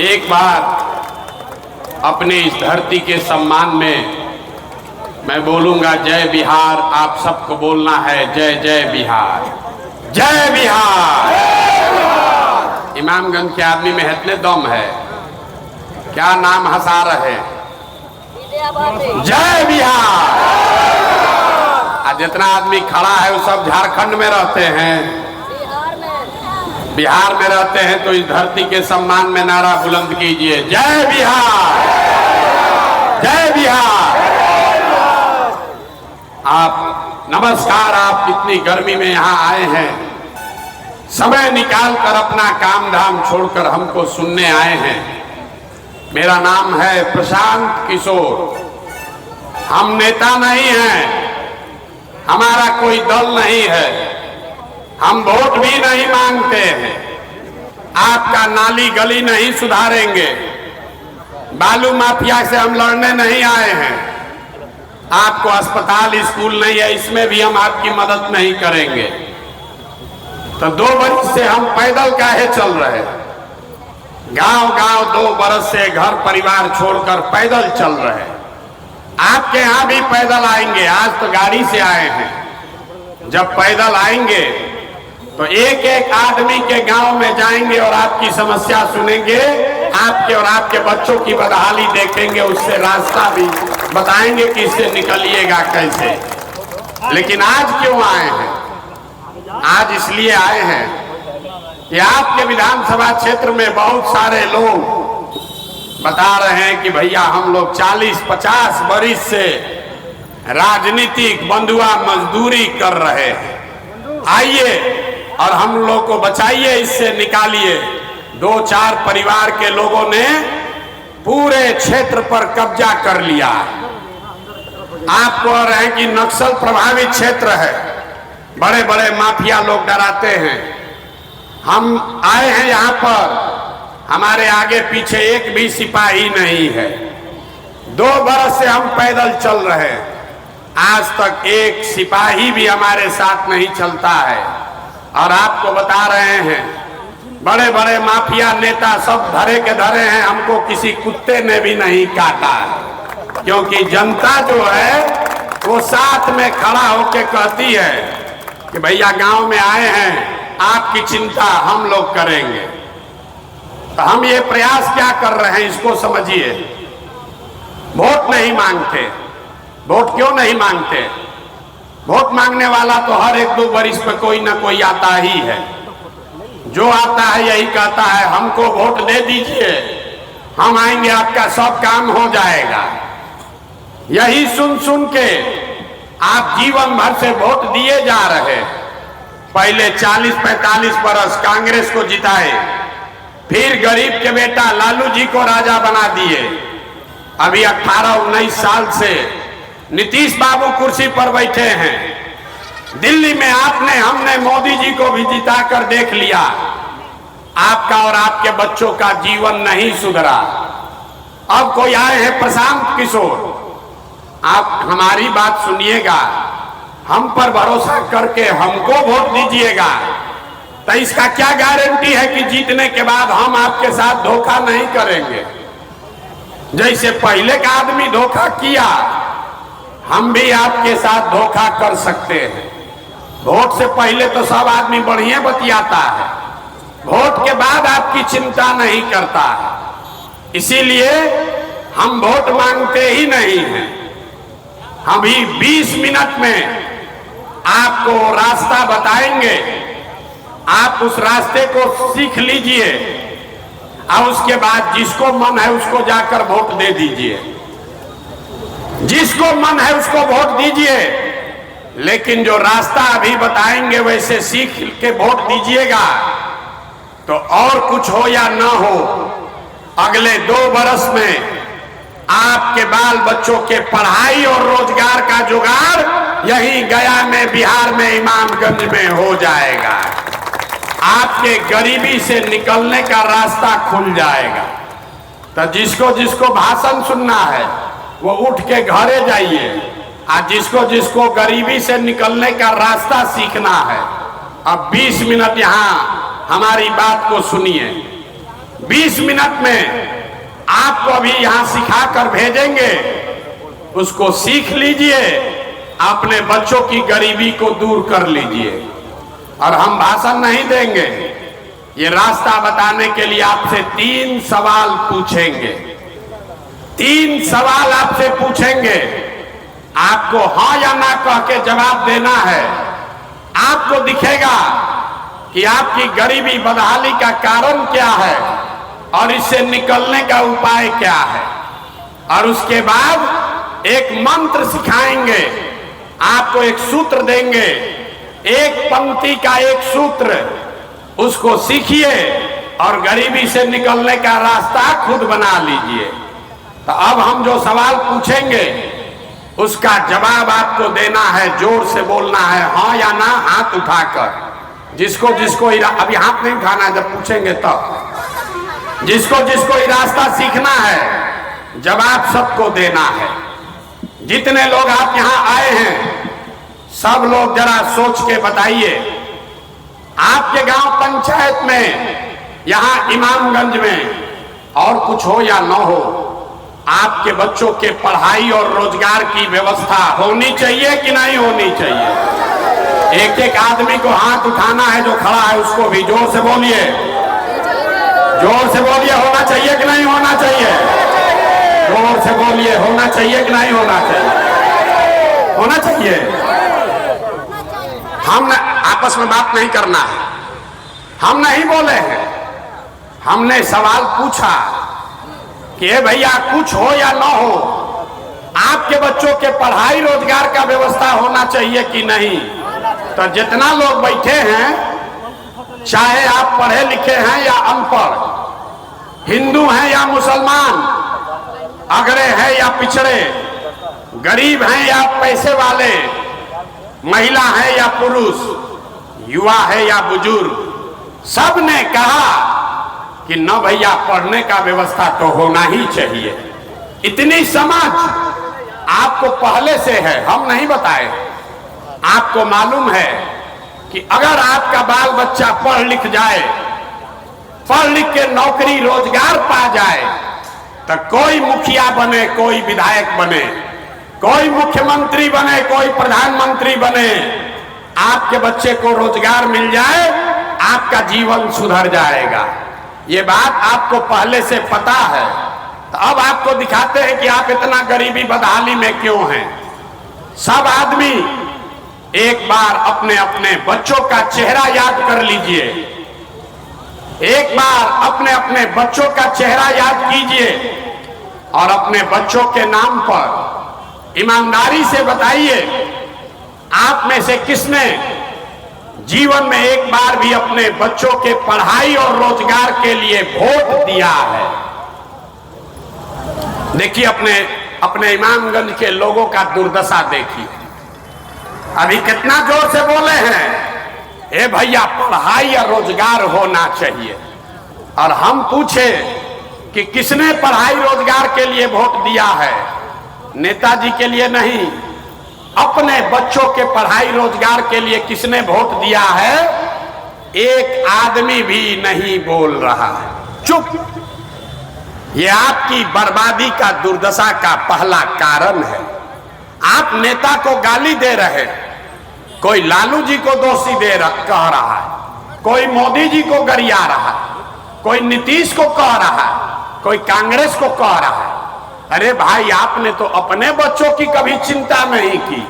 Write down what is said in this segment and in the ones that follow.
एक बार अपने इस धरती के सम्मान में मैं बोलूंगा जय बिहार। आप सबको बोलना है जय जय बिहार, जय बिहार। इमामगंज के आदमी में इतने दम है, क्या नाम हंसा रहे, जय बिहार। जितना आदमी खड़ा है वो सब झारखंड में रहते हैं, बिहार में रहते हैं। तो इस धरती के सम्मान में नारा बुलंद कीजिए, जय बिहार, जय बिहार। आप नमस्कार, आप इतनी गर्मी में यहाँ आए हैं, समय निकाल कर अपना काम धाम छोड़कर हमको सुनने आए हैं। मेरा नाम है प्रशांत किशोर। हम नेता नहीं हैं, हमारा कोई दल नहीं है, हम वोट भी नहीं मांगते हैं, आपका नाली गली नहीं सुधारेंगे, बालू माफिया से हम लड़ने नहीं आए हैं, आपको अस्पताल स्कूल नहीं है, इसमें भी हम आपकी मदद नहीं करेंगे। तो 2 बरस से हम पैदल काहे चल रहे हैं, गांव गांव 2 बरस से घर परिवार छोड़कर पैदल चल रहे हैं। आपके यहाँ भी पैदल आएंगे, आज तो गाड़ी से आए हैं। जब पैदल आएंगे तो एक एक आदमी के गांव में जाएंगे और आपकी समस्या सुनेंगे, आपके और आपके बच्चों की बदहाली देखेंगे, उससे रास्ता भी बताएंगे कि इससे निकलिएगा कैसे। लेकिन आज क्यों आए हैं? आज इसलिए आए हैं कि आपके विधानसभा क्षेत्र में बहुत सारे लोग बता रहे हैं कि भैया हम लोग 40-50 बरिस से राजनीतिक बंधुआ मजदूरी कर रहे हैं, आइए और हम लोग को बचाइए, इससे निकालिए। 2-4 परिवार के लोगों ने पूरे क्षेत्र पर कब्जा कर लिया। आप कह रहे हैं कि नक्सल प्रभावित क्षेत्र है, बड़े बड़े माफिया लोग डराते हैं। हम आए हैं यहाँ पर, हमारे आगे पीछे एक भी सिपाही नहीं है। 2 बरस से हम पैदल चल रहे हैं, आज तक एक सिपाही भी हमारे साथ नहीं चलता है। और आपको बता रहे हैं, बड़े बड़े माफिया नेता सब धरे के धरे हैं, हमको किसी कुत्ते ने भी नहीं काटा, क्योंकि जनता जो है वो साथ में खड़ा होकर कहती है कि भैया गांव में आए हैं, आपकी चिंता हम लोग करेंगे। तो हम ये प्रयास क्या कर रहे हैं इसको समझिए। वोट नहीं मांगते, वोट क्यों नहीं मांगते? वोट मांगने वाला तो हर 1-2 बरिस पे कोई ना कोई आता ही है। जो आता है यही कहता है हमको वोट दे दीजिए, हम आएंगे, आपका सब काम हो जाएगा। यही सुन सुन के आप जीवन भर से वोट दिए जा रहे। पहले 40-45 बरस कांग्रेस को जिताए, फिर गरीब के बेटा लालू जी को राजा बना दिए। अभी 18-19 साल से नीतीश बाबू कुर्सी पर बैठे हैं। दिल्ली में आपने हमने मोदी जी को भी जिता कर देख लिया, आपका और आपके बच्चों का जीवन नहीं सुधरा। अब कोई आए हैं प्रशांत किशोर, आप हमारी बात सुनिएगा, हम पर भरोसा करके हमको वोट दीजिएगा। तो इसका क्या गारंटी है कि जीतने के बाद हम आपके साथ धोखा नहीं करेंगे? जैसे पहले का आदमी धोखा किया, हम भी आपके साथ धोखा कर सकते हैं। वोट से पहले तो सब आदमी बढ़िया बतियाता है, वोट के बाद आपकी चिंता नहीं करता है। इसीलिए हम वोट मांगते ही नहीं हैं। हम भी 20 मिनट में आपको रास्ता बताएंगे, आप उस रास्ते को सीख लीजिए और उसके बाद जिसको मन है उसको जाकर वोट दे दीजिए, जिसको मन है उसको वोट दीजिए। लेकिन जो रास्ता अभी बताएंगे वैसे सीख के वोट दीजिएगा। तो और कुछ हो या ना हो, अगले 2 बरस में आपके बाल बच्चों के पढ़ाई और रोजगार का जुगाड़ यही गया में, बिहार में, इमामगंज में हो जाएगा। आपके गरीबी से निकलने का रास्ता खुल जाएगा। तो जिसको जिसको भाषण सुनना है वो उठ के घरे जाइए, और जिसको जिसको गरीबी से निकलने का रास्ता सीखना है, अब 20 मिनट यहाँ हमारी बात को सुनिए। 20 मिनट में आपको अभी यहां सिखा कर भेजेंगे, उसको सीख लीजिए, अपने बच्चों की गरीबी को दूर कर लीजिए। और हम भाषण नहीं देंगे, ये रास्ता बताने के लिए आपसे 3 सवाल पूछेंगे। 3 सवाल आपसे पूछेंगे, आपको हाँ या ना कह के जवाब देना है। आपको दिखेगा कि आपकी गरीबी बदहाली का कारण क्या है और इससे निकलने का उपाय क्या है। और उसके बाद एक मंत्र सिखाएंगे, आपको एक सूत्र देंगे, एक पंक्ति का एक सूत्र, उसको सीखिए और गरीबी से निकलने का रास्ता खुद बना लीजिए। तो अब हम जो सवाल पूछेंगे उसका जवाब आपको देना है, जोर से बोलना है, हाँ या ना, हाथ उठाकर। जिसको जिसको अभी हाथ नहीं उठाना है, जब पूछेंगे तब। जिसको जिसको ये रास्ता सीखना है, जवाब सबको देना है। जितने लोग आप यहां आए हैं, सब लोग जरा सोच के बताइए, आपके गांव पंचायत में, यहां इमामगंज में, और कुछ हो या न हो, आपके बच्चों के पढ़ाई और रोजगार की व्यवस्था होनी चाहिए कि नहीं होनी चाहिए? एक एक आदमी को हाथ उठाना है, जो खड़ा है उसको भी जोर से बोलिए, जोर से बोलिए, होना चाहिए कि नहीं होना चाहिए? जोर से बोलिए, होना चाहिए कि नहीं होना चाहिए? होना चाहिए। हम आपस में बात नहीं करना है, हम नहीं बोले हैं, हमने सवाल पूछा कि भैया कुछ हो या ना हो, आपके बच्चों के पढ़ाई रोजगार का व्यवस्था होना चाहिए कि नहीं? तो जितना लोग बैठे हैं, चाहे आप पढ़े लिखे हैं या अनपढ़, हिंदू हैं या मुसलमान, अगड़े हैं या पिछड़े, गरीब हैं या पैसे वाले, महिला है या पुरुष, युवा है या बुजुर्ग, सब ने कहा कि न भैया, पढ़ने का व्यवस्था तो होना ही चाहिए। इतनी समझ आपको पहले से है, हम नहीं बताए। आपको मालूम है कि अगर आपका बाल बच्चा पढ़ लिख जाए, पढ़ लिख के नौकरी रोजगार पा जाए, तो कोई मुखिया बने, कोई विधायक बने, कोई मुख्यमंत्री बने, कोई प्रधानमंत्री बने, आपके बच्चे को रोजगार मिल जाए, आपका जीवन सुधर जाएगा। ये बात आपको पहले से पता है। तो अब आपको दिखाते हैं कि आप इतना गरीबी बदहाली में क्यों हैं। सब आदमी एक बार अपने अपने बच्चों का चेहरा याद कर लीजिए, एक बार अपने अपने बच्चों का चेहरा याद कीजिए और अपने बच्चों के नाम पर ईमानदारी से बताइए, आप में से किसने जीवन में एक बार भी अपने बच्चों के पढ़ाई और रोजगार के लिए वोट दिया है? देखिए, अपने इमामगंज के लोगों का दुर्दशा देखिए। अभी कितना जोर से बोले हैं, ए भैया पढ़ाई और रोजगार होना चाहिए। और हम पूछे कि किसने पढ़ाई रोजगार के लिए वोट दिया है? नेताजी के लिए नहीं, अपने बच्चों के पढ़ाई रोजगार के लिए किसने वोट दिया है? एक आदमी भी नहीं बोल रहा है, चुप। ये आपकी बर्बादी का, दुर्दशा का पहला कारण है। आप नेता को गाली दे रहे हैं, कोई लालू जी को दोषी कह रहा है, कोई मोदी जी को गरिया रहा है, कोई नीतीश को कह रहा है, कोई कांग्रेस को कह रहा है। अरे भाई, आपने तो अपने बच्चों की कभी चिंता नहीं की।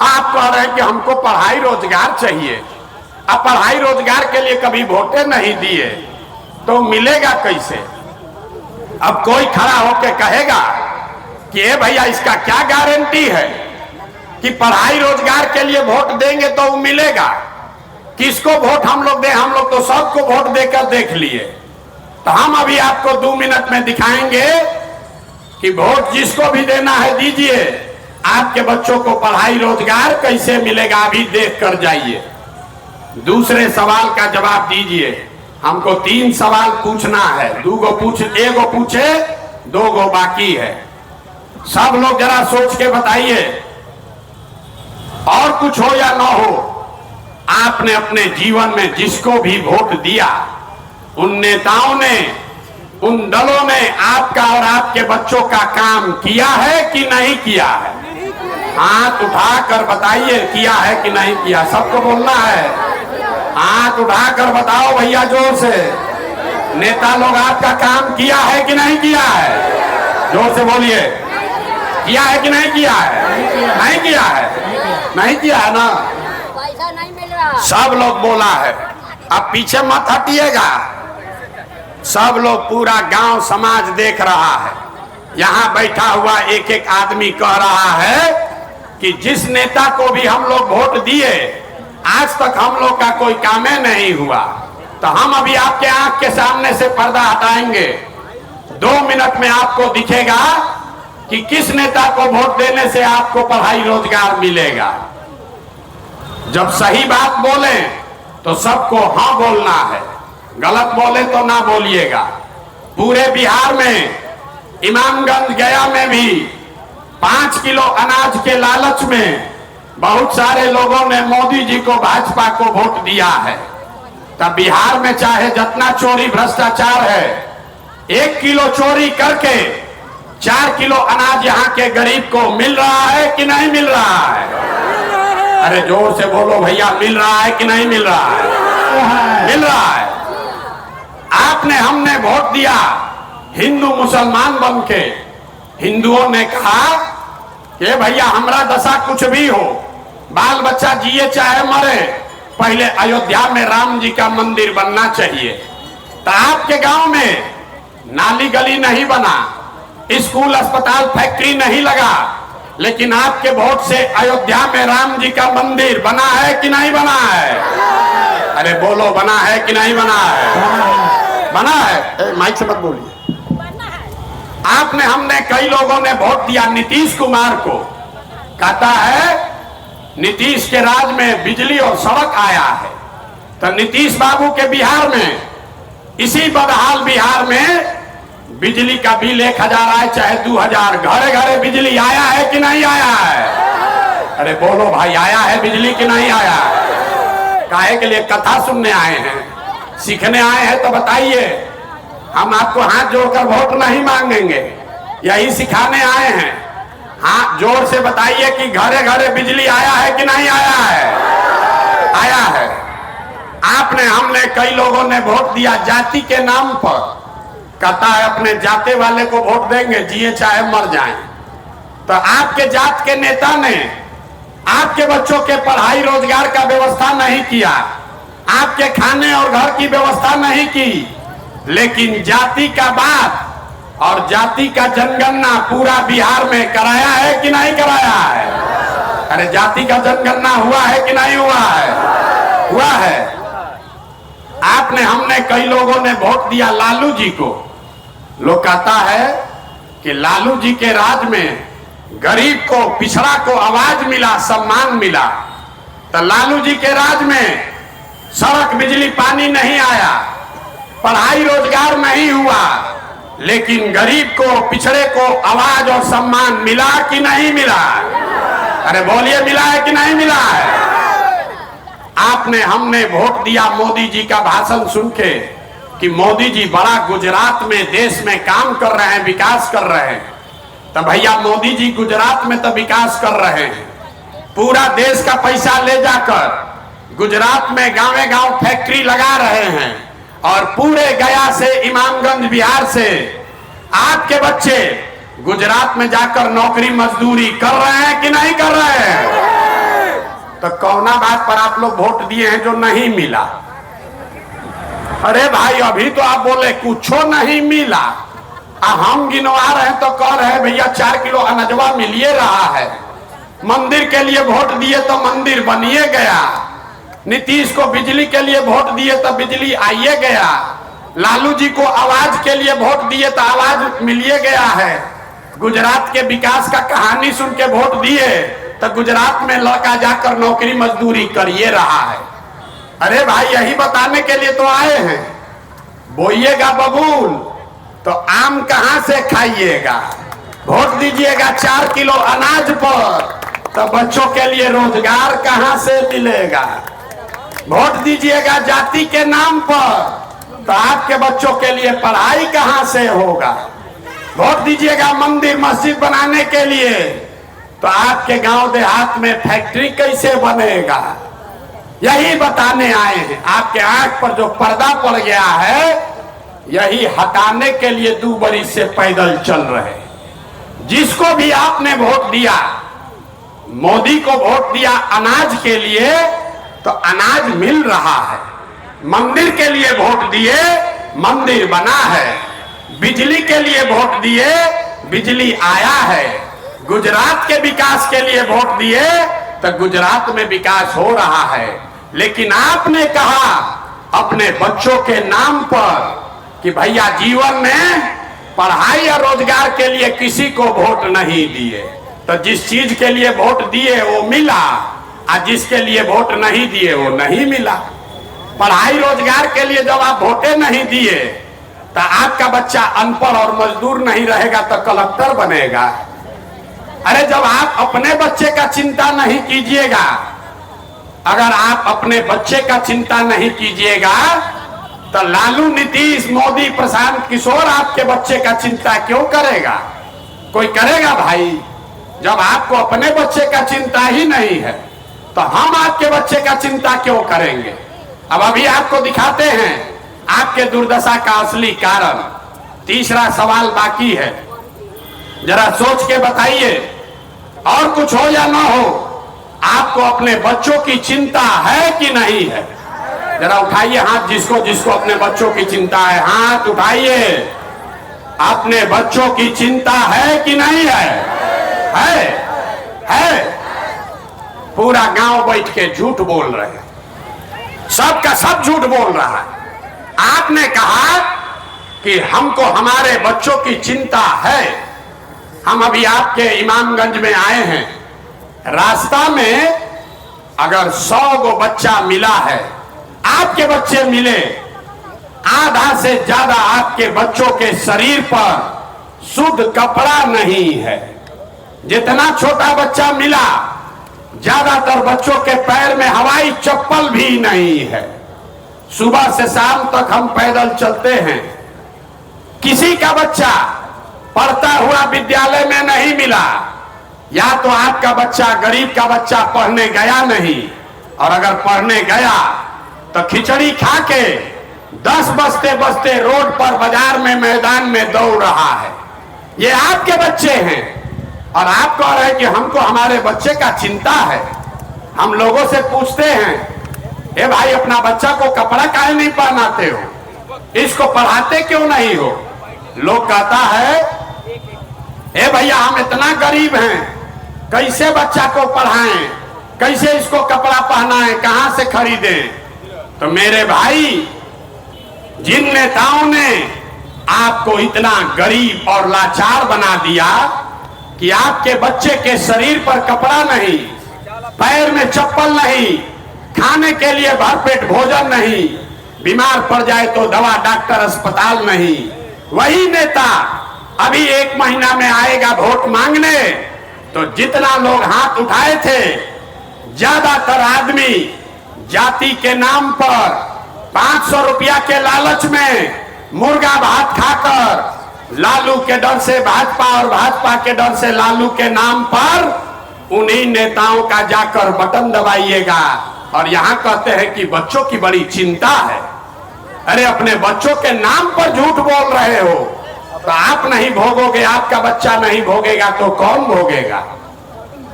आप कह रहे हैं कि हमको पढ़ाई रोजगार चाहिए, अब पढ़ाई रोजगार के लिए कभी वोटें नहीं दिए तो मिलेगा कैसे? अब कोई खड़ा होकर कहेगा कि ए भैया, इसका क्या गारंटी है कि पढ़ाई रोजगार के लिए वोट देंगे तो मिलेगा? किसको वोट हम लोग दें? हम लोग तो सबको वोट देकर देख लिए। तो हम अभी आपको 2 मिनट में दिखाएंगे कि वोट जिसको भी देना है दीजिए, आपके बच्चों को पढ़ाई रोजगार कैसे मिलेगा, अभी देख कर जाइए। दूसरे सवाल का जवाब दीजिए। हमको 3 सवाल पूछना है, 2 गो पूछ, 1 गो पूछे, 2 गो बाकी है। सब लोग जरा सोच के बताइए, और कुछ हो या ना हो, आपने अपने जीवन में जिसको भी वोट दिया उन नेताओं ने, उन दलों ने आपका और आपके बच्चों का काम किया है कि नहीं किया है? हाथ उठाकर बताइए, किया है कि नहीं किया? सबको बोलना है, हाथ उठाकर बताओ भैया जोर से। नेता लोग आपका काम किया है कि नहीं किया है? जोर से बोलिए, किया है कि नहीं किया है? नहीं किया है, नहीं किया है ना? पैसा नहीं मिल रहा। सब लोग बोला है, अब पीछे मत हटिएगा। सब लोग, पूरा गांव समाज देख रहा है। यहाँ बैठा हुआ एक एक आदमी कह रहा है कि जिस नेता को भी हम लोग वोट दिए, आज तक हम लोग का कोई काम नहीं हुआ। तो हम अभी आपके आंख के सामने से पर्दा हटाएंगे। 2 मिनट में आपको दिखेगा कि किस नेता को वोट देने से आपको पढ़ाई रोजगार मिलेगा। जब सही बात बोले तो सबको हाँ बोलना है, गलत बोले तो ना बोलिएगा। पूरे बिहार में, इमामगंज गया में भी 5 किलो अनाज के लालच में बहुत सारे लोगों ने मोदी जी को, भाजपा को वोट दिया है। तब बिहार में चाहे जितना चोरी भ्रष्टाचार है, 1 किलो चोरी करके 4 किलो अनाज यहाँ के गरीब को मिल रहा है कि नहीं मिल रहा है? अरे जोर से बोलो भैया, मिल रहा है कि नहीं मिल रहा है? मिल रहा है। आपने, हमने वोट दिया हिंदू मुसलमान बन के। हिंदुओं ने कहा कि भैया हमारा दशा कुछ भी हो, बाल बच्चा जिए चाहे मरे, पहले अयोध्या में राम जी का मंदिर बनना चाहिए। तो आपके गांव में नाली गली नहीं बना, स्कूल अस्पताल फैक्ट्री नहीं लगा, लेकिन आपके वोट से अयोध्या में राम जी का मंदिर बना है कि नहीं बना है? अरे बोलो, बना है कि नहीं बना है? बना है। माइक से मत बोलिए। आपने, हमने, कई लोगों ने वोट दिया नीतीश कुमार को। कहता है नीतीश के राज में बिजली और सड़क आया है। तो नीतीश बाबू के बिहार में, इसी बदहाल बिहार में बिजली का बिल 1000 आए चाहे 2000, घरे घरे बिजली आया है कि नहीं आया है? अरे बोलो भाई, आया है बिजली कि नहीं आया है? काहे के लिए? कथा सुनने आए हैं, सीखने आए हैं? तो बताइए, हम आपको हाथ जोड़कर वोट नहीं मांगेंगे, यही सिखाने आए हैं। हाथ जोर से बताइए कि घरे घरे बिजली आया है कि नहीं आया है? आया है। आपने, हमने, कई लोगों ने वोट दिया जाति के नाम पर। कहता है अपने जाते वाले को वोट देंगे, जिए चाहे मर जाएं। तो आपके जात के नेता ने आपके बच्चों के पढ़ाई रोजगार का व्यवस्था नहीं किया, आपके खाने और घर की व्यवस्था नहीं की, लेकिन जाति का बात और जाति का जनगणना पूरा बिहार में कराया है कि नहीं कराया है? अरे जाति का जनगणना हुआ है कि नहीं हुआ है? हुआ है। आपने, हमने, कई लोगों ने वोट दिया लालू जी को। लोग कहता है कि लालू जी के राज में गरीब को, पिछड़ा को आवाज मिला, सम्मान मिला। तो लालू जी के राज में सड़क, बिजली, पानी नहीं आया, पढ़ाई रोजगार नहीं हुआ, लेकिन गरीब को, पिछड़े को आवाज और सम्मान मिला कि नहीं मिला? अरे बोलिए, मिला है कि नहीं मिला है? आपने, हमने वोट दिया मोदी जी का भाषण सुन के कि मोदी जी बड़ा गुजरात में, देश में काम कर रहे हैं, विकास कर रहे हैं। तो भैया मोदी जी गुजरात में तो विकास कर रहे हैं, पूरा देश का पैसा ले जाकर गुजरात में गांवे गांव फैक्ट्री लगा रहे हैं, और पूरे गया से, इमामगंज बिहार से आपके बच्चे गुजरात में जाकर नौकरी मजदूरी कर रहे हैं कि नहीं कर रहे हैं? तो कौना बात पर आप लोग वोट दिए हैं जो नहीं मिला? अरे भाई, अभी तो आप बोले कुछो नहीं मिला, हम गिनवा रहे तो कह रहे भैया 4 किलो अनजवा मिलिए रहा है। मंदिर के लिए वोट दिए तो मंदिर बनिए गया, नीतीश को बिजली के लिए वोट दिए तो बिजली आइए गया, लालू जी को आवाज के लिए वोट दिए तो आवाज मिलिए गया है। गुजरात के विकास का कहानी सुन के वोट दिए तो गुजरात में लड़का जाकर नौकरी मजदूरी करिए रहा है। अरे भाई, यही बताने के लिए तो आए हैं। बोइएगा बबूल तो आम कहां से खाइएगा? वोट दीजिएगा 4 किलो अनाज पर तो बच्चों के लिए रोजगार कहां से मिलेगा? वोट दीजिएगा जाति के नाम पर तो आपके बच्चों के लिए पढ़ाई कहां से होगा? वोट दीजिएगा मंदिर मस्जिद बनाने के लिए, तो आपके गांव देहात में फैक्ट्री कैसे बनेगा? यही बताने आए हैं। आपके आंख पर जो पर्दा पड़ गया है, यही हटाने के लिए 2 बरिस से पैदल चल रहे। जिसको भी आपने वोट दिया, मोदी को वोट दिया अनाज के लिए, तो अनाज मिल रहा है। मंदिर के लिए वोट दिए, मंदिर बना है। बिजली के लिए वोट दिए, बिजली आया है। गुजरात के विकास के लिए वोट दिए, तो गुजरात में विकास हो रहा है। लेकिन आपने कहा अपने बच्चों के नाम पर कि भैया जीवन में पढ़ाई और रोजगार के लिए किसी को वोट नहीं दिए, तो जिस चीज के लिए वोट दिए वो मिला, और जिसके लिए वोट नहीं दिए वो नहीं मिला। पढ़ाई रोजगार के लिए जब आप वोटे नहीं दिए, तो आपका बच्चा अनपढ़ और मजदूर नहीं रहेगा तो कलेक्टर बनेगा। अरे जब आप अपने बच्चे का चिंता नहीं कीजिएगा, अगर आप अपने बच्चे का चिंता नहीं कीजिएगा, तो लालू, नीतीश, मोदी, प्रशांत किशोर आपके बच्चे का चिंता क्यों करेगा? कोई करेगा भाई? जब आपको अपने बच्चे का चिंता ही नहीं है, तो हम आपके बच्चे का चिंता क्यों करेंगे? अब अभी आपको दिखाते हैं आपके दुर्दशा का असली कारण। तीसरा सवाल बाकी है, जरा सोच के बताइए। और कुछ हो या ना हो, आपको अपने बच्चों की चिंता है कि नहीं है? जरा उठाइए हाथ, जिसको जिसको अपने बच्चों की चिंता है, हाथ उठाइए। अपने बच्चों की चिंता है कि नहीं है? है। पूरा गांव बैठ के झूठ बोल रहे हैं, सबका सब झूठ बोल रहा है। आपने कहा कि हमको हमारे बच्चों की चिंता है। हम अभी आपके इमामगंज में आए हैं, रास्ता में अगर 100 गो बच्चा मिला है, आपके बच्चे मिले, आधा से ज्यादा आपके बच्चों के शरीर पर शुद्ध कपड़ा नहीं है। जितना छोटा बच्चा मिला, ज्यादातर बच्चों के पैर में हवाई चप्पल भी नहीं है। सुबह से शाम तक हम पैदल चलते हैं। किसी का बच्चा पढ़ता हुआ विद्यालय में नहीं मिला। या तो आपका बच्चा, गरीब का बच्चा पढ़ने गया नहीं, और अगर पढ़ने गया तो खिचड़ी खा के 10 बजते बजते रोड पर, बाजार में, मैदान में दौड़ रहा है। ये आपके बच्चे हैं, और आप कह रहे हैं कि हमको हमारे बच्चे का चिंता है। हम लोगों से पूछते हैं, ए भाई अपना बच्चा को कपड़ा काहे नहीं पहनाते हो? इसको पढ़ाते क्यों नहीं हो? लोग कहता है, ए भैया हम इतना गरीब हैं, कैसे बच्चा को पढ़ाएं, कैसे इसको कपड़ा पहनाएं, कहां से खरीदें? तो मेरे भाई, जिन नेताओं ने आपको इतना गरीब और लाचार बना दिया कि आपके बच्चे के शरीर पर कपड़ा नहीं, पैर में चप्पल नहीं, खाने के लिए भरपेट भोजन नहीं, बीमार पड़ जाए तो दवा डॉक्टर अस्पताल नहीं, वही नेता अभी 1 महीना में आएगा वोट मांगने। तो जितना लोग हाथ उठाए थे, ज्यादातर आदमी जाति के नाम पर 500 रुपया के लालच में मुर्गा भात खाकर, लालू के डर से भाजपा और भाजपा के डर से लालू के नाम पर, उन्हीं नेताओं का जाकर बटन दबाइएगा। और यहां कहते हैं कि बच्चों की बड़ी चिंता है। अरे अपने बच्चों के नाम पर झूठ बोल रहे हो, तो आप नहीं भोगोगे, आपका बच्चा नहीं भोगेगा तो कौन भोगेगा?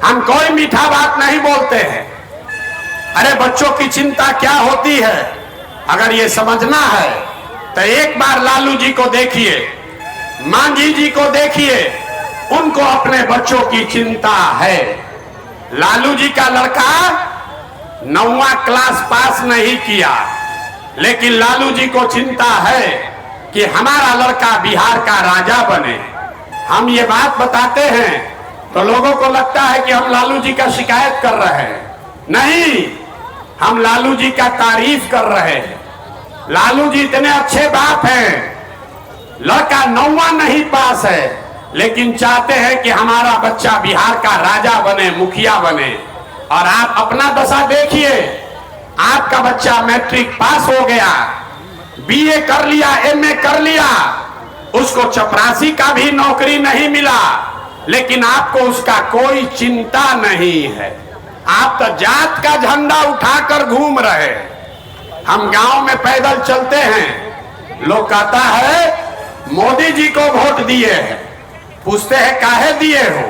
हम कोई मीठा बात नहीं बोलते हैं। अरे बच्चों की चिंता क्या होती है, अगर ये समझना है तो एक बार लालू जी को देखिए, मांझी जी को देखिए, उनको अपने बच्चों की चिंता है। लालू जी का लड़का 9वां क्लास पास नहीं किया, लेकिन लालू जी को चिंता है कि हमारा लड़का बिहार का राजा बने। हम ये बात बताते हैं तो लोगों को लगता है कि हम लालू जी का शिकायत कर रहे हैं। नहीं, हम लालू जी का तारीफ कर रहे हैं। लालू जी इतने अच्छे बाप हैं, लड़का 9वां नहीं पास है, लेकिन चाहते हैं कि हमारा बच्चा बिहार का राजा बने, मुखिया बने। और आप अपना दशा देखिए, आपका बच्चा मैट्रिक पास हो गया, बीए कर लिया, एमए कर लिया, उसको चपरासी का भी नौकरी नहीं मिला, लेकिन आपको उसका कोई चिंता नहीं है। आप तो जात का झंडा उठाकर घूम रहे। हम गांव में पैदल चलते हैं, लोग कहता है मोदी जी को वोट दिए हैं, पूछते हैं काहे दिए हो,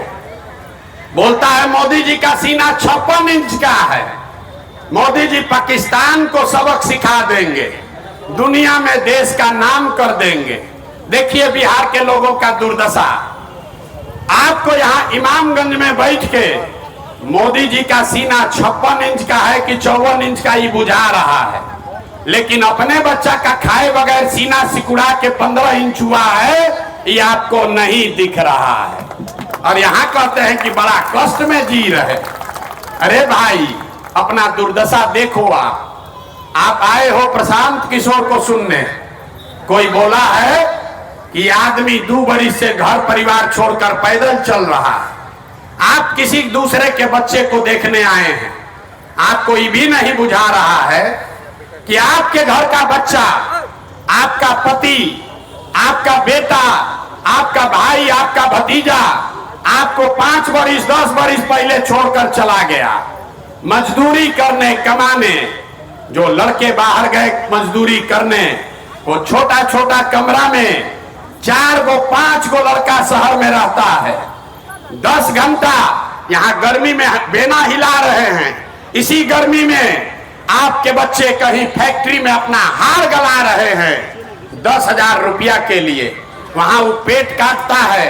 बोलता है मोदी जी का सीना 56 इंच का है, मोदी जी पाकिस्तान को सबक सिखा देंगे, दुनिया में देश का नाम कर देंगे। देखिए बिहार के लोगों का दुर्दशा। आपको यहाँ इमामगंज में बैठ के मोदी जी का सीना 56 इंच का है कि 54 इंच का ही बुझा रहा है, लेकिन अपने बच्चा का खाए बगैर सीना सिकुड़ा के 15 इंच हुआ है, ये आपको नहीं दिख रहा है। और यहाँ कहते हैं कि बड़ा कष्ट में जी रहे। अरे भाई अपना दुर्दशा देखो। आप आए हो प्रशांत किशोर को सुनने, कोई बोला है कि आदमी 2 बरिस से घर परिवार छोड़कर पैदल चल रहा है। आप किसी दूसरे के बच्चे को देखने आए हैं, आपको ये भी नहीं बुझा रहा है कि आपके घर का बच्चा, आपका पति, आपका बेटा, आपका भाई, आपका भतीजा आपको 5 बरिस 10 बरिस पहले छोड़कर चला गया मजदूरी करने, कमाने। जो लड़के बाहर गए मजदूरी करने, वो छोटा छोटा कमरा में 4 गो 5 गो लड़का शहर में रहता है, 10 घंटा यहाँ गर्मी में बेना हिला रहे हैं। इसी गर्मी में आपके बच्चे कहीं फैक्ट्री में अपना हार गला रहे हैं 10,000 रुपया के लिए। वहां वो पेट काटता है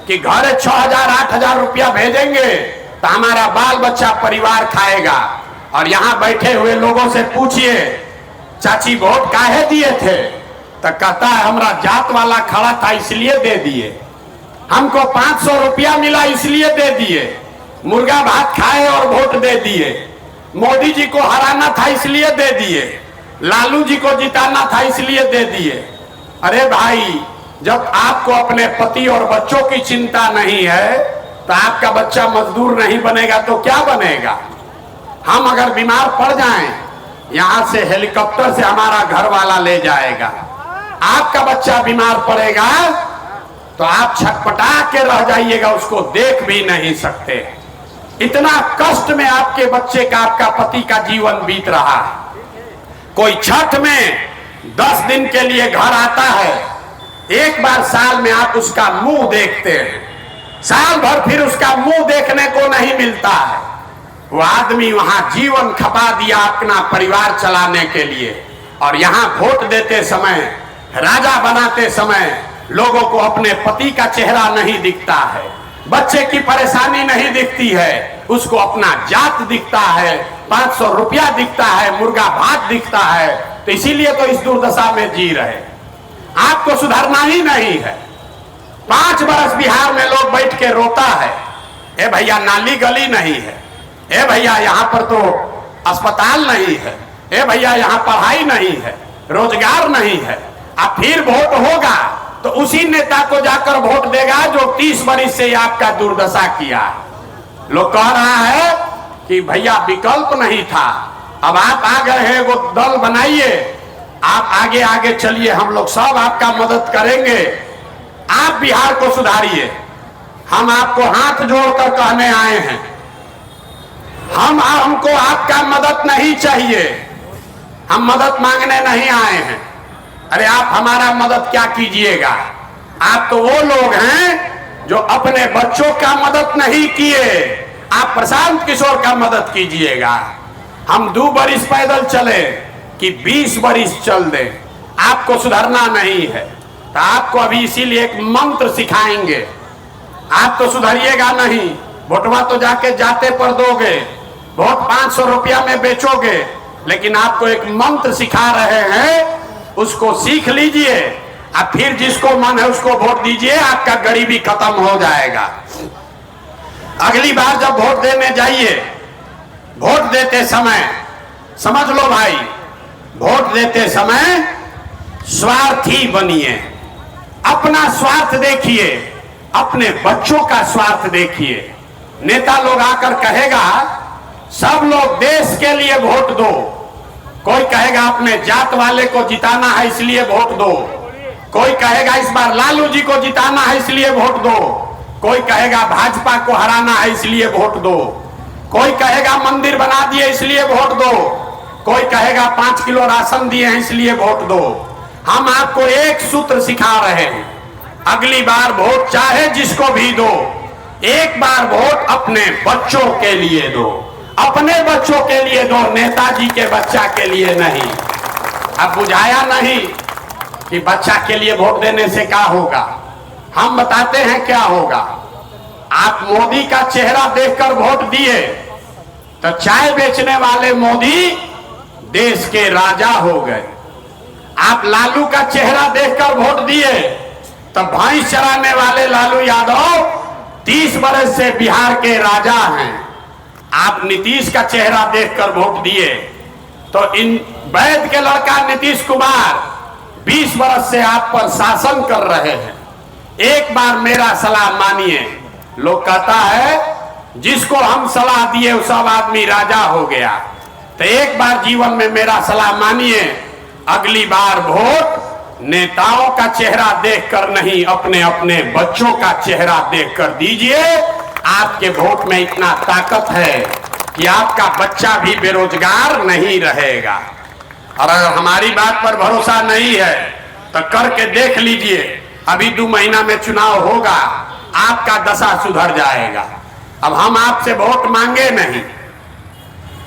कि घर 6,000 8,000 रुपया भेजेंगे तो हमारा बाल बच्चा परिवार खाएगा। और यहाँ बैठे हुए लोगों से पूछिए चाची वोट काहे दिए थे, तो कहता है हमरा जात वाला खड़ा था इसलिए दे दिए, हमको 500 रुपया मिला इसलिए दे दिए, मुर्गा भात खाए और वोट दे दिए, मोदी जी को हराना था इसलिए दे दिए, लालू जी को जिताना था इसलिए दे दिए। अरे भाई जब आपको अपने पति और बच्चों की चिंता नहीं है तो आपका बच्चा मजदूर नहीं बनेगा तो क्या बनेगा। हम अगर बीमार पड़ जाएं, यहां से हेलीकॉप्टर से हमारा घर वाला ले जाएगा, आपका बच्चा बीमार पड़ेगा तो आप छटपटा के रह जाइएगा, उसको देख भी नहीं सकते। इतना कष्ट में आपके बच्चे का, आपका पति का जीवन बीत रहा है। कोई छठ में 10 दिन के लिए घर आता है, एक बार साल में आप उसका मुंह देखते हैं, साल भर फिर उसका मुंह देखने को नहीं मिलता है। वो आदमी वहां जीवन खपा दिया अपना परिवार चलाने के लिए, और यहाँ वोट देते समय, राजा बनाते समय लोगों को अपने पति का चेहरा नहीं दिखता है, बच्चे की परेशानी नहीं दिखती है, उसको अपना जात दिखता है, 500 रुपया दिखता है, मुर्गा भात दिखता है। तो इसीलिए तो इस दुर्दशा में जी रहे। आपको सुधरना ही नहीं है। 5 बरस बिहार में लोग बैठ के रोता है, ए भैया नाली गली नहीं है, ए भैया यहाँ पर तो अस्पताल नहीं है, ए भैया यहाँ पढ़ाई नहीं है, रोजगार नहीं है। अब फिर वोट होगा तो उसी नेता को जाकर वोट देगा जो 30 बरिस से आपका दुर्दशा किया। लोग कह रहा है कि भैया विकल्प नहीं था, अब आप आ गए हैं, वो दल बनाइए, आप आगे आगे चलिए, हम लोग सब आपका मदद करेंगे, आप बिहार को सुधारिए। हम आपको हाथ जोड़कर कहने आए हैं, हमको आपका मदद नहीं चाहिए, हम मदद मांगने नहीं आए हैं। अरे आप हमारा मदद क्या कीजिएगा, आप तो वो लोग हैं जो अपने बच्चों का मदद नहीं किए, आप प्रशांत किशोर का मदद कीजिएगा। हम 2 बरिस पैदल चले कि 20 बरिस चल दें, आपको सुधरना नहीं है। तो आपको अभी इसीलिए एक मंत्र सिखाएंगे, आप तो सुधरिएगा नहीं, वोटवा तो जाके जाते पर दोगे, वोट 500 रुपया में बेचोगे, लेकिन आपको एक मंत्र सिखा रहे हैं, उसको सीख लीजिए, अब फिर जिसको मन है उसको वोट दीजिए, आपका गरीबी खत्म हो जाएगा। अगली बार जब वोट देने जाइए, वोट देते समय समझ लो भाई, वोट देते समय स्वार्थी बनिए, अपना स्वार्थ देखिए, अपने बच्चों का स्वार्थ देखिए। नेता लोग आकर कहेगा सब लोग देश के लिए वोट दो, कोई कहेगा अपने जात वाले को जिताना है इसलिए वोट दो, कोई कहेगा इस बार लालू जी को जिताना है इसलिए वोट दो, कोई कहेगा भाजपा को हराना है इसलिए वोट दो, कोई कहेगा मंदिर बना दिए इसलिए वोट दो, कोई कहेगा 5 किलो राशन दिए हैं इसलिए वोट दो। हम आपको एक सूत्र सिखा रहे हैं, अगली बार वोट चाहे जिसको भी दो, एक बार वोट अपने बच्चों के लिए दो, अपने बच्चों के लिए दो, नेताजी के बच्चा के लिए नहीं। अब बुझाया नहीं कि बच्चा के लिए वोट देने से क्या होगा, हम बताते हैं क्या होगा। आप मोदी का चेहरा देखकर वोट दिए तो चाय बेचने वाले मोदी देश के राजा हो गए। आप लालू का चेहरा देखकर वोट दिए तो भैंस चराने वाले लालू यादव 30 बरस से बिहार के राजा हैं। आप नीतीश का चेहरा देखकर वोट दिए तो इन वैद्य के लड़का नीतीश कुमार 20 बरस से आप पर शासन कर रहे हैं। एक बार मेरा सलाह मानिए। लोग कहता है जिसको हम सलाह दिए वो सब आदमी राजा हो गया, तो एक बार जीवन में मेरा सलाह मानिए, अगली बार वोट नेताओं का चेहरा देखकर नहीं, अपने अपने बच्चों का चेहरा देखकर दीजिए। आपके वोट में इतना ताकत है कि आपका बच्चा भी बेरोजगार नहीं रहेगा। और अगर हमारी बात पर भरोसा नहीं है तो करके देख लीजिए, अभी 2 महीना में चुनाव होगा, आपका दशा सुधर जाएगा। अब हम आपसे वोट मांगे नहीं,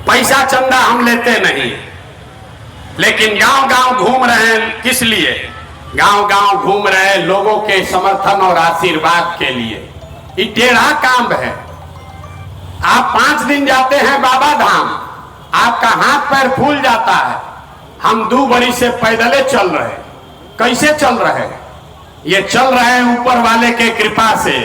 पैसा चंदा हम लेते नहीं, लेकिन गांव गांव घूम रहे हैं। किस लिए गांव गांव घूम रहे हैं? लोगों के समर्थन और आशीर्वाद के लिए। ये टेढ़ा काम है। आप 5 दिन जाते हैं बाबा धाम, आपका हाथ पैर फूल जाता है। हम 2 बरी से पैदले चल रहे। कैसे चल रहे? ये चल रहे हैं ऊपर वाले के कृपा से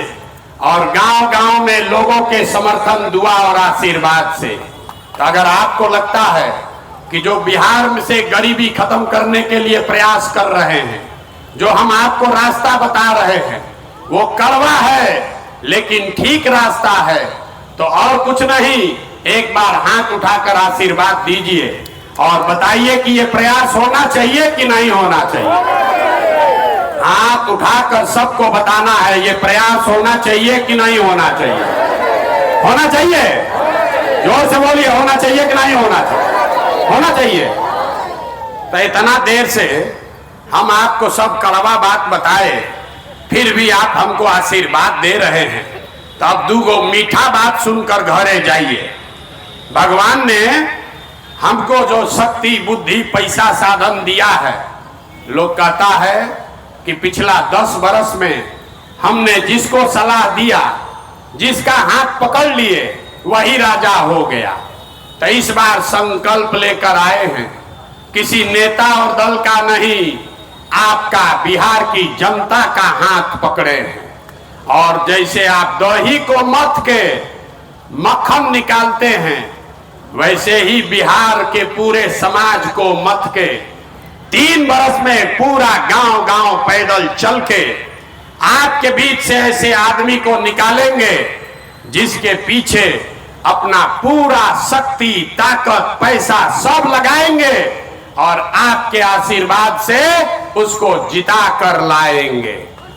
और गांव गांव में लोगों के समर्थन, दुआ और आशीर्वाद से। तो अगर आपको लगता है कि जो बिहार में से गरीबी खत्म करने के लिए प्रयास कर रहे हैं, जो हम आपको रास्ता बता रहे हैं, वो कड़वा है लेकिन ठीक रास्ता है, तो और कुछ नहीं, एक बार हाथ उठाकर आशीर्वाद दीजिए और बताइए कि ये प्रयास होना चाहिए कि नहीं होना चाहिए। हाथ उठाकर सबको बताना है ये प्रयास होना चाहिए कि नहीं होना चाहिए। होना चाहिए, जोर से बोलिए, होना चाहिए कि नहीं होना चाहिए? होना चाहिए। तो इतना देर से हम आपको सब कड़वा बात बताए, फिर भी आप हमको आशीर्वाद दे रहे हैं, तो अब 2 मीठा बात सुनकर घरे जाइए। भगवान ने हमको जो शक्ति, बुद्धि, पैसा, साधन दिया है, लोग कहता है कि पिछला 10 बरस में हमने जिसको सलाह दिया, जिसका हाथ पकड़ लिए, वही राजा हो गया। तो इस बार संकल्प लेकर आए हैं, किसी नेता और दल का नहीं, आपका बिहार की जनता का हाथ पकड़े हैं। और जैसे आप दही को मथ के मक्खन निकालते हैं, वैसे ही बिहार के पूरे समाज को मथ के 3 बरस में पूरा गांव गांव पैदल चल के आपके बीच से ऐसे आदमी को निकालेंगे जिसके पीछे अपना पूरा शक्ति, ताकत, पैसा सब लगाएंगे और आपके आशीर्वाद से उसको जिता कर लाएंगे,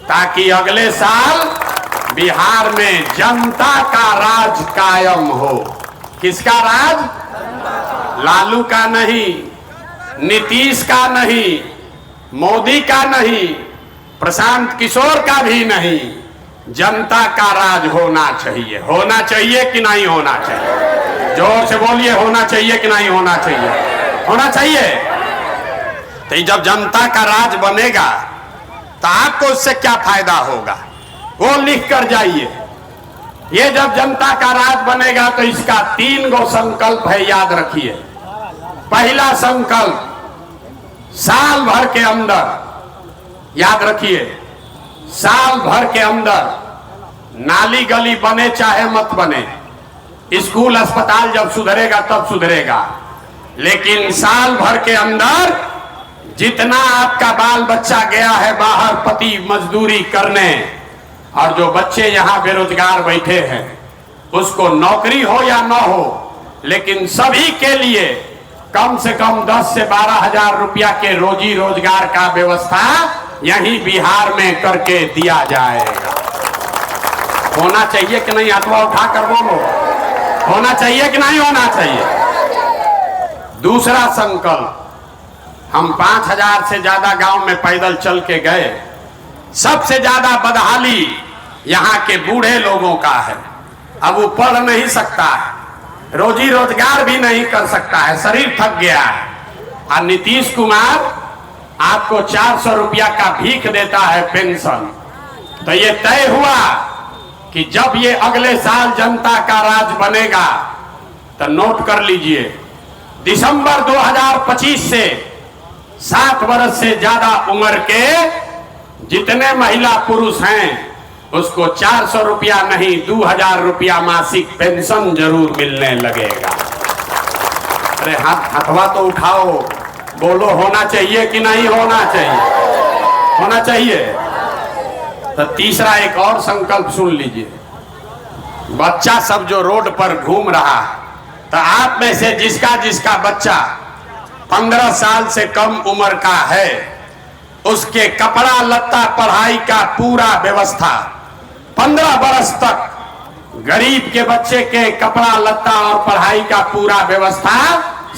ताकि अगले साल बिहार में जनता का राज कायम हो। किसका राज? लालू का नहीं, नीतीश का नहीं, मोदी का नहीं, प्रशांत किशोर का भी नहीं, जनता का राज होना चाहिए। होना चाहिए कि नहीं होना चाहिए? जोर से बोलिए, होना चाहिए कि नहीं होना चाहिए? होना चाहिए। तो जब जनता का राज बनेगा तो आपको उससे क्या फायदा होगा, वो लिख कर जाइए। ये जब जनता का राज बनेगा तो इसका 3 संकल्प है, याद रखिए। पहला संकल्प, साल भर के अंदर, याद रखिए, साल भर के अंदर नाली गली बने चाहे मत बने, स्कूल अस्पताल जब सुधरेगा तब सुधरेगा, लेकिन साल भर के अंदर जितना आपका बाल बच्चा गया है बाहर पति मजदूरी करने, और जो बच्चे यहाँ बेरोजगार बैठे हैं, उसको नौकरी हो या न हो, लेकिन सभी के लिए कम से कम 10 से 12 हजार रुपया के रोजी रोजगार का व्यवस्था यही बिहार में करके दिया जाएगा। होना चाहिए कि नहीं? हाथवा उठाकर बोलो, होना चाहिए कि नहीं होना चाहिए? दूसरा संकल्प, हम 5000 से ज्यादा गांव में पैदल चल के गए। सबसे ज्यादा बदहाली यहाँ के बूढ़े लोगों का है। अब वो पढ़ नहीं सकता है, रोजी रोजगार भी नहीं कर सकता है, शरीर थक गया है। और नीतीश कुमार आपको 400 रुपया का भीख देता है पेंशन। तो ये तय हुआ कि जब ये अगले साल जनता का राज बनेगा तो नोट कर लीजिए, दिसंबर 2025 से 60 वर्ष से ज्यादा उम्र के जितने महिला पुरुष हैं उसको 400 रुपया नहीं 2000 रुपया मासिक पेंशन जरूर मिलने लगेगा। अरे हथवा तो उठाओ, बोलो होना चाहिए कि नहीं होना चाहिए? होना चाहिए। तो तीसरा एक और संकल्प सुन लीजिए। बच्चा सब जो रोड पर घूम रहा है, तो आप में से जिसका जिसका बच्चा 15 साल से कम उम्र का है उसके कपड़ा लत्ता पढ़ाई का पूरा व्यवस्था 15 बरस तक गरीब के बच्चे के कपड़ा लत्ता और पढ़ाई का पूरा व्यवस्था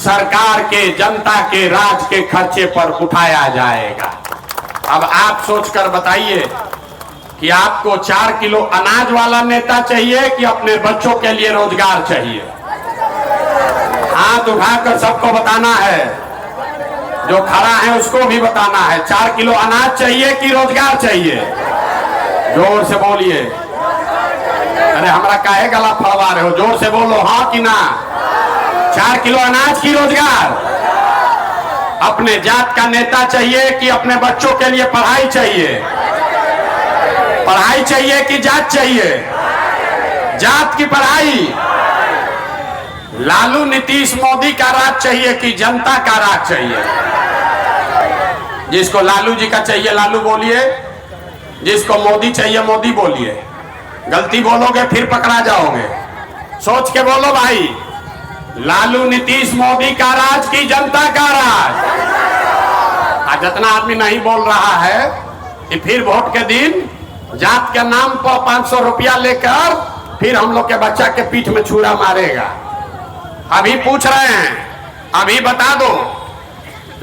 सरकार के जनता के राज के खर्चे पर उठाया जाएगा। अब आप सोचकर बताइए कि आपको 4 किलो अनाज वाला नेता चाहिए कि अपने बच्चों के लिए रोजगार चाहिए? हाथ उठाकर सबको बताना है, जो खड़ा है उसको भी बताना है। 4 किलो अनाज चाहिए कि रोजगार चाहिए? जोर से बोलिए। अरे हमारा काहे गला फड़वा रहे हो? जोर से बोलो, हाँ कि ना? 4 किलो अनाज की रोजगार? अपने जात का नेता चाहिए कि अपने बच्चों के लिए पढ़ाई चाहिए? पढ़ाई चाहिए कि जात चाहिए? जात की पढ़ाई। लालू नीतीश मोदी का राज चाहिए कि जनता का राज चाहिए? जिसको लालू जी का चाहिए लालू बोलिए, जिसको मोदी चाहिए मोदी बोलिए। गलती बोलोगे फिर पकड़ा जाओगे। सोच के बोलो भाई, लालू नीतीश मोदी का राज की जनता का राज? आज जितना आदमी नहीं बोल रहा है कि फिर वोट के दिन जात के नाम पर 500 रुपया लेकर फिर हम लोग के बच्चा के पीठ में छुरा मारेगा। अभी पूछ रहे हैं, अभी बता दो,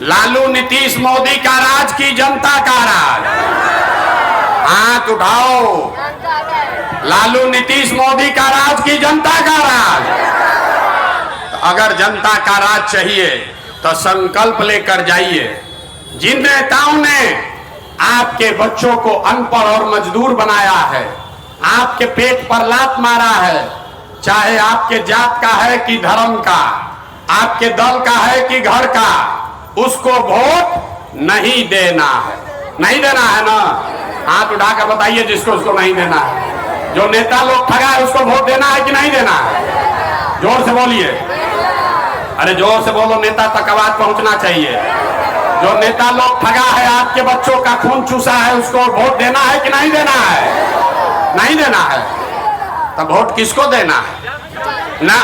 लालू नीतीश मोदी का राज की जनता का राज? हाथ उठाओ। लालू नीतीश मोदी का राज की जनता का राज? तो अगर जनता का राज चाहिए तो संकल्प लेकर जाइए। जिन नेताओं ने आपके बच्चों को अनपढ़ और मजदूर बनाया है, आपके पेट पर लात मारा है, चाहे आपके जात का है कि धर्म का, आपके दल का है कि घर का, उसको वोट नहीं देना है। नहीं देना है ना? हाथ उठाकर बताइए जिसको उसको नहीं देना है। जो नेता लोग ठगा है उसको वोट देना है कि नहीं देना है? जोर से बोलिए। अरे जोर से बोलो, नेता तक आवाज पहुंचना चाहिए। जो नेता लोग ठगा है, आपके बच्चों का खून चूसा है, उसको वोट देना है कि नहीं देना है? नहीं देना है। तो वोट किसको देना है? ना,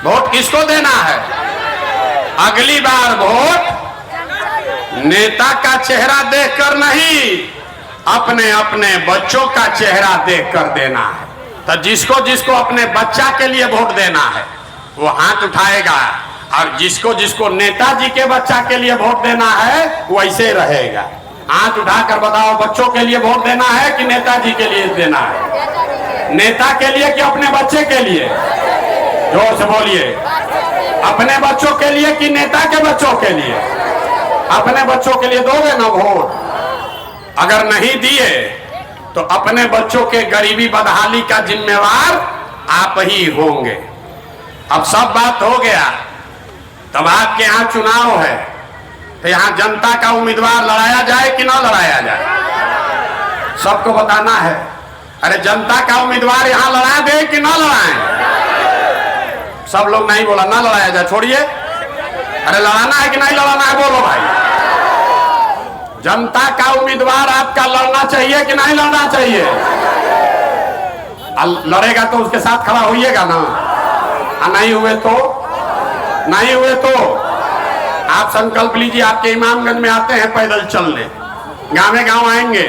वोट किसको देना है? अगली बार वोट नेता का चेहरा देखकर नहीं, अपने अपने बच्चों का चेहरा देखकर देना है। तो जिसको जिसको अपने बच्चा के लिए वोट देना है वो हाथ उठाएगा, और जिसको जिसको नेताजी के बच्चा के लिए वोट देना है वो ऐसे रहेगा। हाथ उठाकर बताओ, बच्चों के लिए वोट देना है कि नेताजी के लिए देना है? नेता के लिए कि अपने बच्चे के लिए? जोर से बोलिए। अपने बच्चों के लिए कि नेता के बच्चों के लिए? अपने बच्चों के लिए दोगे ना वोट? अगर नहीं दिए तो अपने बच्चों के गरीबी बदहाली का जिम्मेवार आप ही होंगे। अब सब बात हो गया, तब आपके यहाँ चुनाव है, तो यहाँ जनता का उम्मीदवार लड़ाया जाए कि ना लड़ाया जाए? सबको बताना है। अरे जनता का उम्मीदवार यहाँ लड़ा दे कि ना लड़ाएं? सब लोग नहीं बोला, ना लड़ाया जाए, छोड़िए। अरे लड़ाना है कि नहीं लड़ाना है? बोलो भाई। जनता का उम्मीदवार आपका लड़ना चाहिए कि नहीं लड़ना चाहिए? लड़ेगा तो उसके साथ खड़ा होइएगा ना, नहीं हुए तो? नहीं हुए तो आप संकल्प लीजिए, आपके इमामगंज में आते हैं पैदल चलने, गाँव में गाँव आएंगे,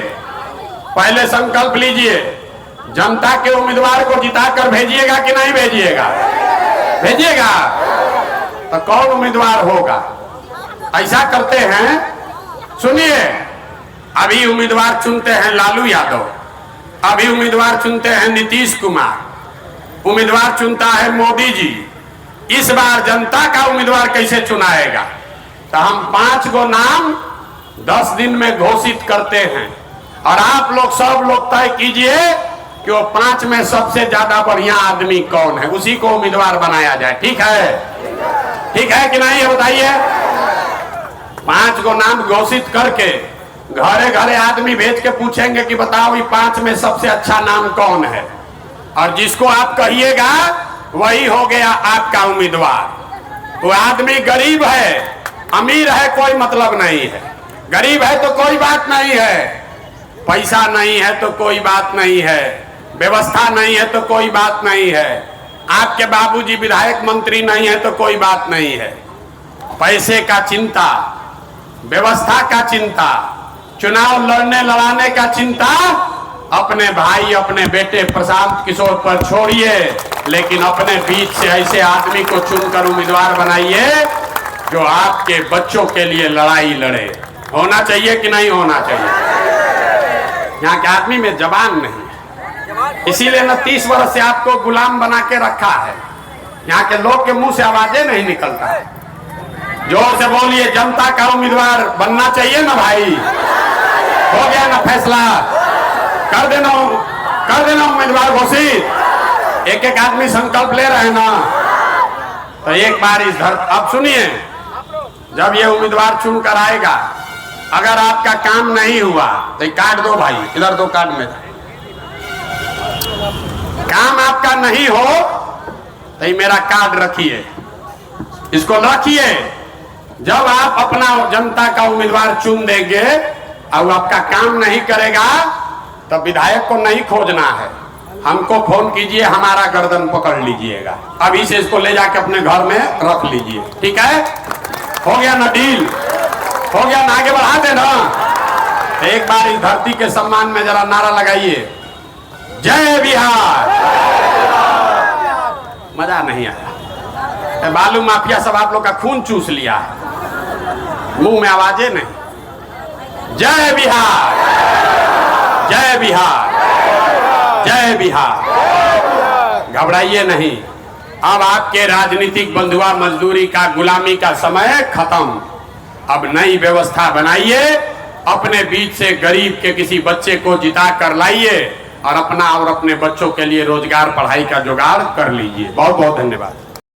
पहले संकल्प लीजिए, जनता के उम्मीदवार को जिताकर भेजिएगा कि नहीं भेजिएगा? भेजिएगा। तो कौन उम्मीदवार होगा? ऐसा करते हैं, सुनिए, अभी उम्मीदवार चुनते हैं लालू यादव, अभी उम्मीदवार चुनते हैं नीतीश कुमार, उम्मीदवार चुनता है मोदी जी। इस बार जनता का उम्मीदवार कैसे चुनाएगा? तो हम 5 गो नाम 10 दिन में घोषित करते हैं और आप लोग सब लोग तय कीजिए कि वो 5 में सबसे ज्यादा बढ़िया आदमी कौन है, उसी को उम्मीदवार बनाया जाए। ठीक है? ठीक है कि नहीं, बताइए। 5 गो नाम घोषित करके घरे घरे आदमी भेज के पूछेंगे कि बताओ ये 5 में सबसे अच्छा नाम कौन है, और जिसको आप कहिएगा वही हो गया आपका उम्मीदवार। वो आदमी गरीब है, अमीर है, कोई मतलब नहीं है। गरीब है तो कोई बात नहीं है, पैसा नहीं है तो कोई बात नहीं है, व्यवस्था नहीं है तो कोई बात नहीं है, आपके बाबूजी विधायक मंत्री नहीं है तो कोई बात नहीं है। पैसे का चिंता, व्यवस्था का चिंता, चुनाव लड़ने लड़ाने का चिंता अपने भाई, अपने बेटे प्रशांत किशोर पर छोड़िए, लेकिन अपने बीच से ऐसे आदमी को चुनकर उम्मीदवार बनाइए जो आपके बच्चों के लिए लड़ाई लड़े। होना चाहिए कि नहीं होना चाहिए? यहाँ के आदमी में जबान नहीं है, इसीलिए न 30 वर्ष से आपको गुलाम बना के रखा है। यहाँ के लोग के मुंह से आवाजें नहीं निकलता है। जोर से बोलिए, जनता का उम्मीदवार बनना चाहिए ना भाई। हो गया ना फैसला? कर देना उम्मीदवार घोषित। एक एक आदमी संकल्प ले रहे हैं ना, तो एक बार इस अब सुनिए, जब ये उम्मीदवार चुनकर आएगा, अगर आपका काम नहीं हुआ तो काट दो भाई, इधर दो कार्ड में। काम आपका नहीं हो तो ये मेरा कार्ड रखिए, इसको रखिए। जब आप अपना जनता का उम्मीदवार चुन देंगे और वो आपका काम नहीं करेगा तो विधायक को नहीं खोजना है, हमको फोन कीजिए, हमारा गर्दन पकड़ लीजिएगा। अभी से इसको ले जाके अपने घर में रख लीजिए। ठीक है? हो गया ना डील? हो गया ना? आगे बढ़ा देना। एक बार इस धरती के सम्मान में जरा नारा लगाइए, जय बिहार। मजा नहीं आया? बालू माफिया सब आप लोग का खून चूस लिया है, मुंह में आवाजें नहीं। जय बिहार, जय बिहार, जय बिहार। घबराइए नहीं, अब आपके राजनीतिक बंधुआ मजदूरी का, गुलामी का समय खत्म। अब नई व्यवस्था बनाइए, अपने बीच से गरीब के किसी बच्चे को जिता कर लाइए और अपना और अपने बच्चों के लिए रोजगार, पढ़ाई का जुगाड़ कर लीजिए। बहुत बहुत धन्यवाद।